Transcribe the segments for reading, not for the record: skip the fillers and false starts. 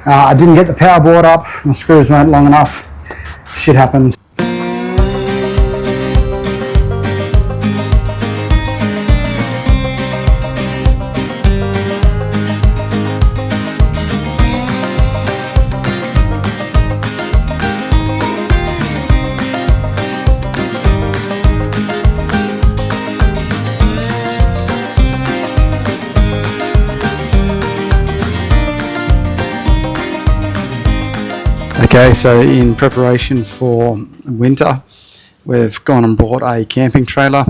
I didn't get the power board up, the screws weren't long enough. Shit happens. Okay, so in preparation for winter, we've gone and bought a camping trailer.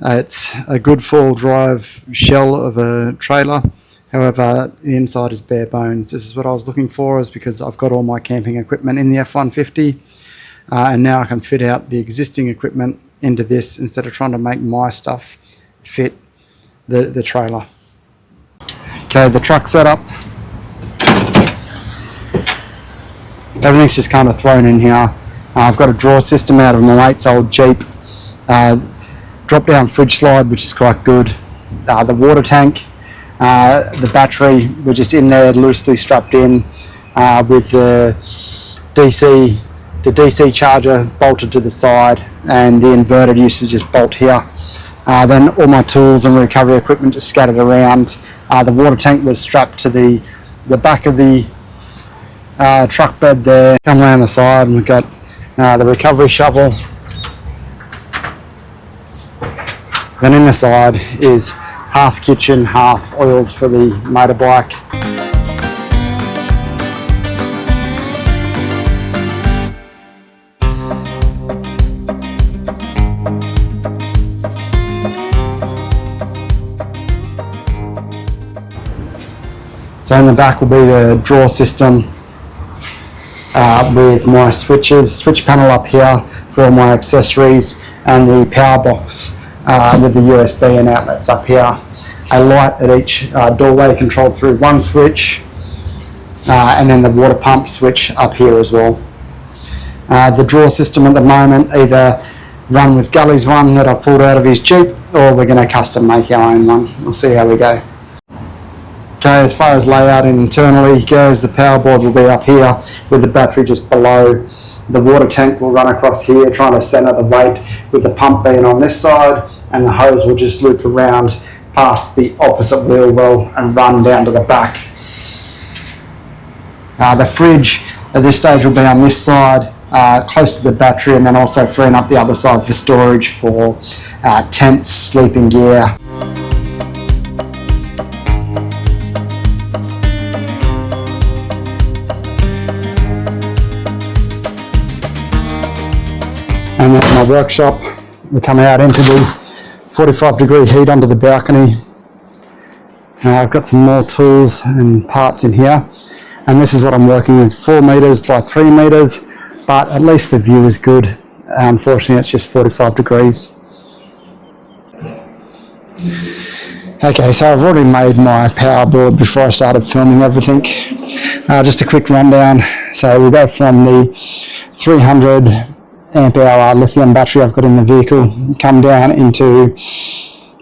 It's a good four-wheel drive shell of a trailer. However, the inside is bare bones. This is what I was looking for, is because I've got all my camping equipment in the F-150, and now I can fit out the existing equipment into this instead of trying to make my stuff fit the trailer. Okay, the truck setup. Everything's just kind of thrown in here. I've got a drawer system out of my mate's old Jeep. Drop down fridge slide, which is quite good. The water tank, the battery, we're just in there loosely strapped in with the DC charger bolted to the side, and the inverter used to just bolt here. Then all my tools and recovery equipment just scattered around. The water tank was strapped to the back of the truck bed there. Come around the side and we've got the recovery shovel. Then in the side is half kitchen, half oils for the motorbike. So in the back will be the drawer system, with my switch panel up here for all my accessories, and the power box with the USB and outlets up here. A light at each doorway controlled through one switch, and then the water pump switch up here as well. The drawer system at the moment either run with Gully's one that I pulled out of his Jeep, or we're going to custom make our own one. We'll see how we go. Okay, as far as layout internally goes, the power board will be up here with the battery just below. The water tank will run across here, trying to center the weight, with the pump being on this side, and the hose will just loop around past the opposite wheel well and run down to the back. The fridge at this stage will be on this side, close to the battery, and then also freeing up the other side for storage for tents, sleeping gear. And then my workshop will come out into the 45-degree heat under the balcony. I've got some more tools and parts in here, and this is what I'm working with, 4 meters by 3 meters, but at least the view is good. Unfortunately, it's just 45 degrees. Okay, so I've already made my power board before I started filming everything. Just a quick rundown. So we go from the 300 amp hour lithium battery I've got in the vehicle, come down into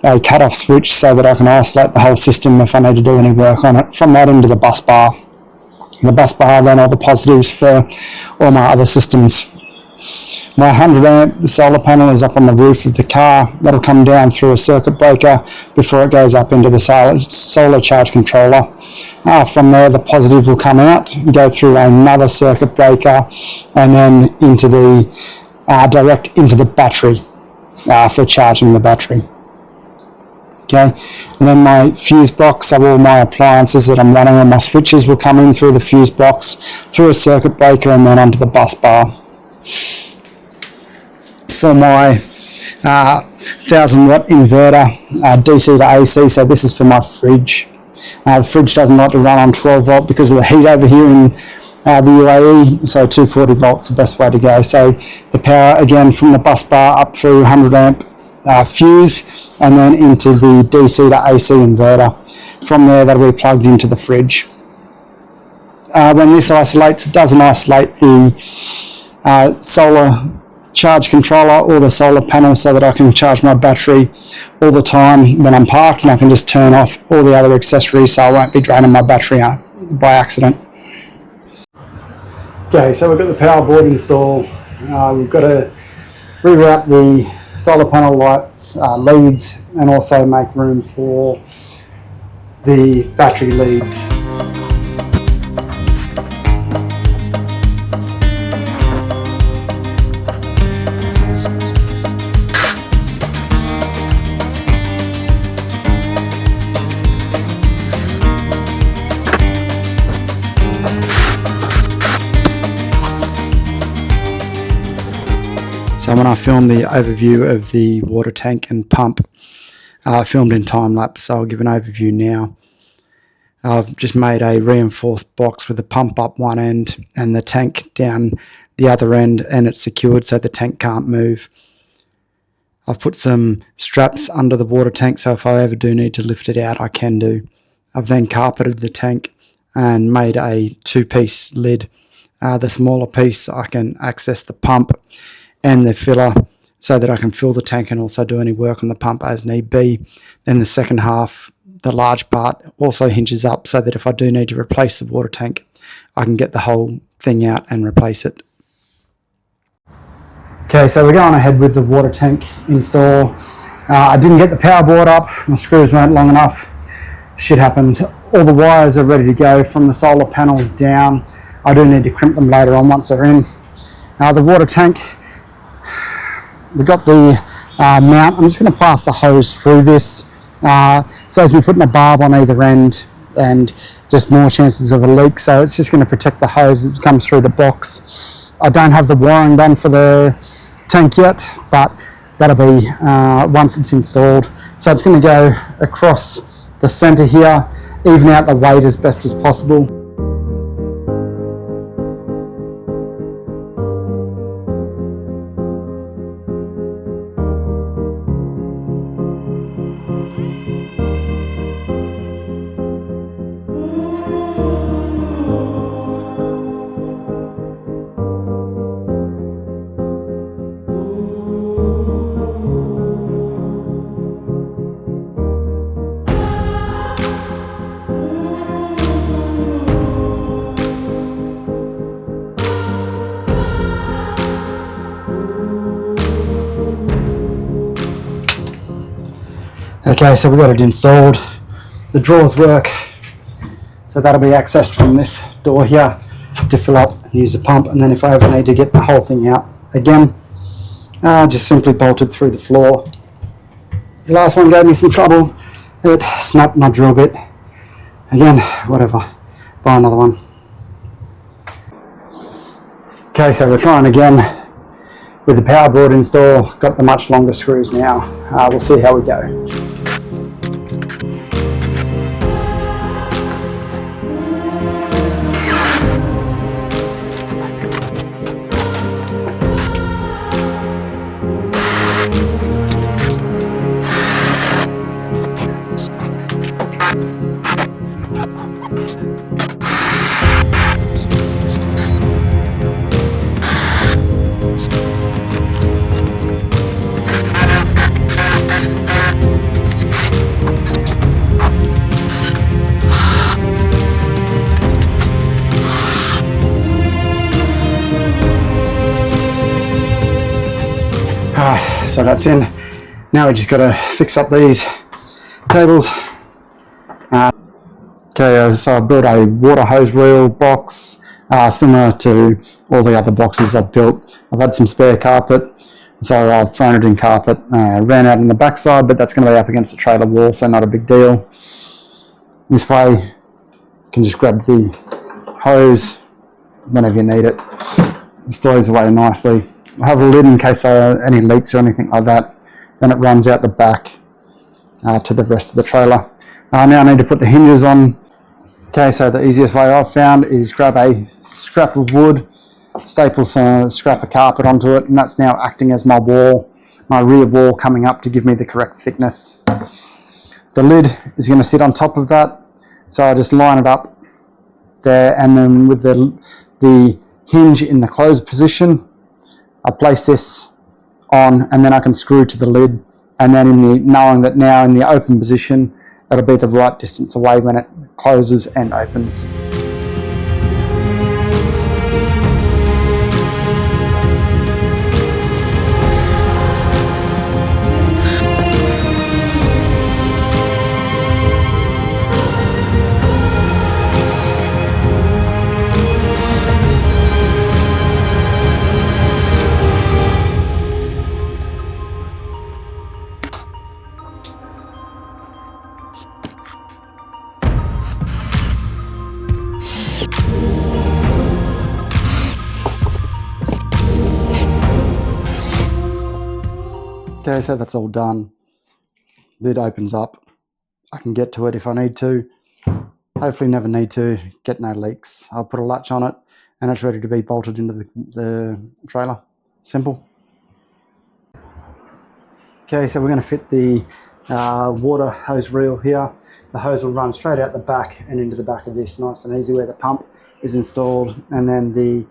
a cut-off switch so that I can isolate the whole system if I need to do any work on it. From that into the bus bar. The bus bar, then all the positives for all my other systems. My 100 amp solar panel is up on the roof of the car. That'll come down through a circuit breaker before it goes up into the solar charge controller. From there, the positive will come out, go through another circuit breaker, and then into the direct into the battery for charging the battery. Okay, and then my fuse box of all my appliances that I'm running on my switches will come in through the fuse box, through a circuit breaker, and then onto the bus bar. For my 1000 watt inverter, DC to AC, so this is for my fridge. The fridge doesn't like to run on 12 volt because of the heat over here in the UAE, so 240 volts is the best way to go. So the power again from the bus bar up through 100 amp fuse, and then into the DC to AC inverter. From there, that'll be plugged into the fridge. When this isolates, it doesn't isolate the solar charge controller or the solar panel, so that I can charge my battery all the time when I'm parked, and I can just turn off all the other accessories so I won't be draining my battery out by accident. Okay, so we've got the power board installed. We've got to reroute the solar panel lights, leads, and also make room for the battery leads. So when I filmed the overview of the water tank and pump, I filmed in time lapse, so I'll give an overview now. I've just made a reinforced box with the pump up one end and the tank down the other end, and it's secured so the tank can't move. I've put some straps under the water tank, so if I ever do need to lift it out, I can do. I've then carpeted the tank and made a two-piece lid. The smaller piece, I can access the pump and the filler so that I can fill the tank and also do any work on the pump as need be. Then the second half, the large part, also hinges up so that if I do need to replace the water tank, I can get the whole thing out and replace it. Okay, so we're going ahead with the water tank install. I didn't get the power board up, my screws weren't long enough. Shit happens. All the wires are ready to go from the solar panel down. I do need to crimp them later on once they're in. The water tank, we've got the mount. I'm just going to pass the hose through this. Saves me putting a barb on either end and just more chances of a leak, so it's just going to protect the hose as it comes through the box. I don't have the wiring done for the tank yet, but that'll be once it's installed. So it's going to go across the center here, even out the weight as best as possible. Okay, so we've got it installed. The drawers work, so that'll be accessed from this door here to fill up and use the pump, and then if I ever need to get the whole thing out again, just simply bolted through the floor. The last one gave me some trouble. It snapped my drill bit. Again, whatever, buy another one. Okay, so we're trying again with the power board install. Got the much longer screws now. We'll see how we go. Alright, so that's in. Now we just got to fix up these cables. Okay, so I built a water hose reel box, similar to all the other boxes I've built. I've had some spare carpet, so I've thrown it in carpet. Ran out in the backside, but that's going to be up against the trailer wall, so not a big deal. This way, you can just grab the hose whenever you need it. It stays away nicely. I have a lid in case any leaks or anything like that. Then it runs out the back to the rest of the trailer. Now I need to put the hinges on. Okay, so the easiest way I've found is grab a scrap of wood, staple some scrap of carpet onto it, and that's now acting as my wall, my rear wall coming up to give me the correct thickness. The lid is going to sit on top of that, so I just line it up there, and then with the hinge in the closed position, I place this on, and then I can screw to the lid, and then knowing that now in the open position, it'll be the right distance away when it closes and opens. Okay, so that's all done. Lid opens up. I can get to it if I need to. Hopefully never need to, get no leaks. I'll put a latch on it and it's ready to be bolted into the trailer. Simple. Okay, so we're going to fit the water hose reel here. The hose will run straight out the back and into the back of this, nice and easy, where the pump is installed. And then the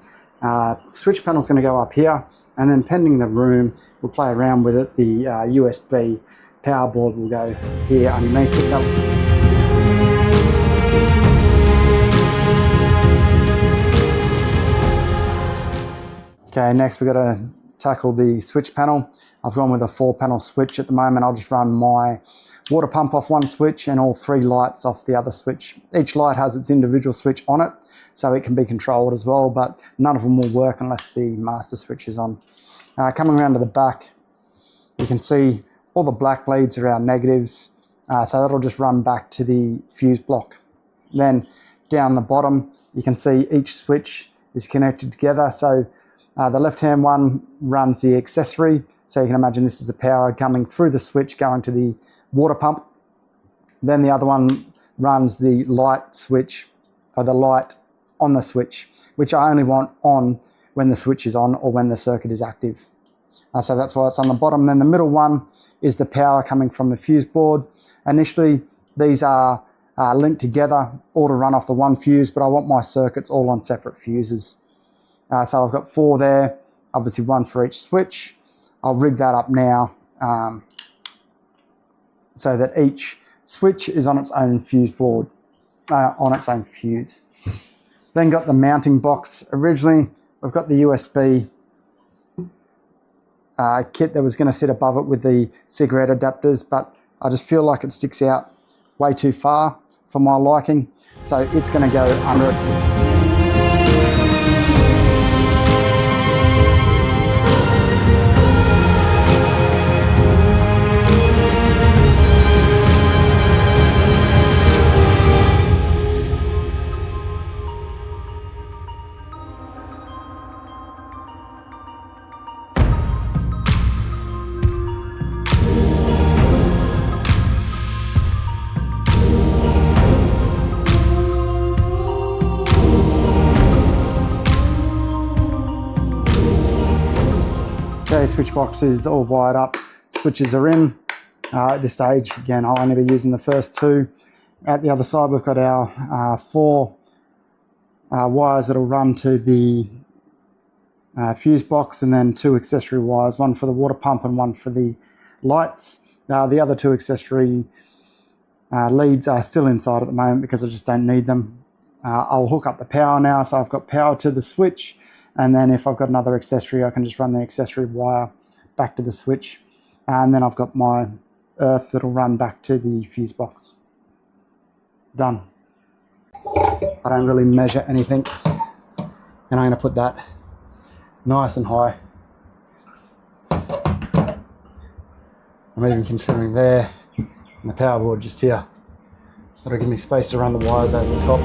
switch panel is going to go up here, and then pending the room, we'll play around with it. The USB power board will go here underneath it. Okay, next we've got to tackle the switch panel. I've gone with a 4-panel switch at the moment. I'll just run my water pump off one switch and all 3 lights off the other switch. Each light has its individual switch on it, so it can be controlled as well, but none of them will work unless the master switch is on. Coming around to the back, you can see all the black leads are our negatives, so that'll just run back to the fuse block. Then down the bottom, you can see each switch is connected together. So the left-hand one runs the accessory. So you can imagine this is the power coming through the switch going to the water pump. Then the other one runs the light switch, or the light on the switch, which I only want on when the switch is on or when the circuit is active. So that's why it's on the bottom. Then the middle one is the power coming from the fuse board. Initially, these are linked together all to run off the one fuse, but I want my circuits all on separate fuses. So I've got 4 there, obviously 1 for each switch. I'll rig that up now so that each switch is on its own fuse board, on its own fuse. Then got the mounting box. Originally, we've got the USB kit that was going to sit above it with the cigarette adapters, but I just feel like it sticks out way too far for my liking, so it's going to go under it. Okay, switch box is all wired up, switches are in. At this stage, again, I'll only be using the first 2. At the other side, we've got our 4 wires that'll run to the fuse box, and then 2 accessory wires, 1 for the water pump and 1 for the lights. The other 2 accessory leads are still inside at the moment because I just don't need them. I'll hook up the power now, so I've got power to the switch. And then if I've got another accessory, I can just run the accessory wire back to the switch. And then I've got my earth that'll run back to the fuse box. Done. I don't really measure anything. And I'm going to put that nice and high. I'm even considering there, and the power board just here. That'll give me space to run the wires over the top.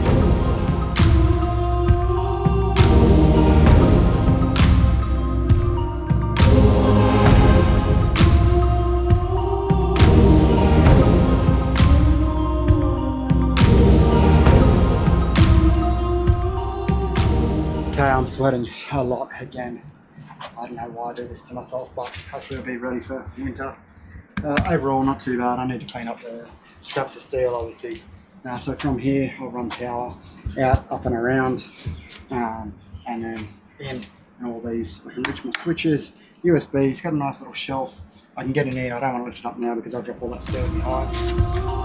Okay, I'm sweating a lot again. I don't know why I do this to myself, but hopefully I'll be ready for winter. Overall, not too bad. I need to clean up the straps of steel, obviously. So from here, I'll run power out, up and around, and then in and all these. I can reach my switches, USB. It's got a nice little shelf. I can get in here. I don't want to lift it up now because I'll drop all that steel in the eye.